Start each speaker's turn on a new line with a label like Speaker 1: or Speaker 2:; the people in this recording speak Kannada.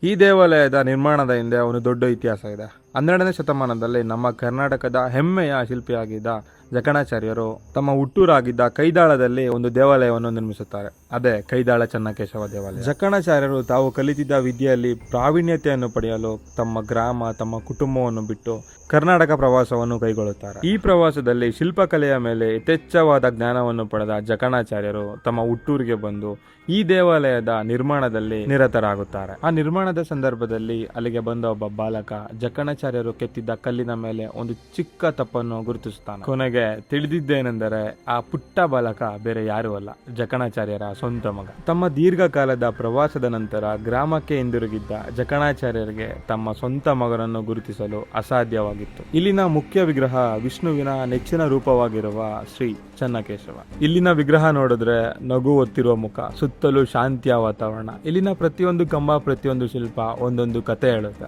Speaker 1: ಈ ದೇವಾಲಯದ ನಿರ್ಮಾಣದ ಹಿಂದೆ ಒಂದು ದೊಡ್ಡ ಇತಿಹಾಸ ಇದೆ. 12ನೇ ಶತಮಾನದಲ್ಲಿ ನಮ್ಮ ಕರ್ನಾಟಕದ ಹೆಮ್ಮೆಯ ಶಿಲ್ಪಿಯಾಗಿದ್ದ ಜಕಣಾಚಾರ್ಯರು ತಮ್ಮ ಹುಟ್ಟೂರಾಗಿದ್ದ ಕೈದಾಳದಲ್ಲಿ ಒಂದು ದೇವಾಲಯವನ್ನು ನಿರ್ಮಿಸುತ್ತಾರೆ. ಅದೇ ಕೈದಾಳ ಚನ್ನಕೇಶವ ದೇವಾಲಯ. ಜಕಣಾಚಾರ್ಯರು ತಾವು ಕಲಿತಿದ್ದ ವಿದ್ಯೆಯಲ್ಲಿ ಪ್ರಾವೀಣ್ಯತೆಯನ್ನು ಪಡೆಯಲು ತಮ್ಮ ಗ್ರಾಮ, ತಮ್ಮ ಕುಟುಂಬವನ್ನು ಬಿಟ್ಟು ಕರ್ನಾಟಕ ಪ್ರವಾಸವನ್ನು ಕೈಗೊಳ್ಳುತ್ತಾರೆ. ಈ ಪ್ರವಾಸದಲ್ಲಿ ಶಿಲ್ಪಕಲೆಯ ಮೇಲೆ ಯಥೇಚ್ಛವಾದ ಜ್ಞಾನವನ್ನು ಪಡೆದ ಜಕಣಾಚಾರ್ಯರು ತಮ್ಮ ಹುಟ್ಟೂರಿಗೆ ಬಂದು ಈ ದೇವಾಲಯದ ನಿರ್ಮಾಣದಲ್ಲಿ ನಿರತರಾಗುತ್ತಾರೆ. ಆ ನಿರ್ಮಾಣದ ಸಂದರ್ಭದಲ್ಲಿ ಅಲ್ಲಿಗೆ ಬಂದ ಒಬ್ಬ ಬಾಲಕ ಜಕಣಾಚಾರ್ಯರು ಕೆತ್ತಿದ್ದ ಕಲ್ಲಿನ ಮೇಲೆ ಒಂದು ಚಿಕ್ಕ ತಪ್ಪನ್ನು ಗುರುತಿಸುತ್ತಾನೆ. ಕೊನೆಗೆ ತಿಳಿದಿದ್ದೇನೆಂದರೆ ಆ ಪುಟ್ಟ ಬಾಲಕ ಬೇರೆ ಯಾರೂ ಅಲ್ಲ, ಜಕಣಾಚಾರ್ಯರ ಸ್ವಂತ ಮಗ. ತಮ್ಮ ದೀರ್ಘಕಾಲದ ಪ್ರವಾಸದ ನಂತರ ಗ್ರಾಮಕ್ಕೆ ಹಿಂದಿರುಗಿದ್ದ ಜಕಣಾಚಾರ್ಯರಿಗೆ ತಮ್ಮ ಸ್ವಂತ ಮಗನನ್ನು ಗುರುತಿಸಲು ಅಸಾಧ್ಯವಾಗಿತ್ತು. ಇಲ್ಲಿನ ಮುಖ್ಯ ವಿಗ್ರಹ ವಿಷ್ಣುವಿನ ನೆಚ್ಚಿನ ರೂಪವಾಗಿರುವ ಶ್ರೀ ಚನ್ನಕೇಶವ. ಇಲ್ಲಿನ ವಿಗ್ರಹ ನೋಡಿದ್ರೆ ನಗು ಹೊತ್ತಿರುವ ಮುಖ, ಸುತ್ತಲೂ ಶಾಂತಿಯ ವಾತಾವರಣ. ಇಲ್ಲಿನ ಪ್ರತಿಯೊಂದು ಕಂಬ, ಪ್ರತಿಯೊಂದು ಶಿಲ್ಪ ಒಂದೊಂದು ಕತೆ ಹೇಳುತ್ತೆ.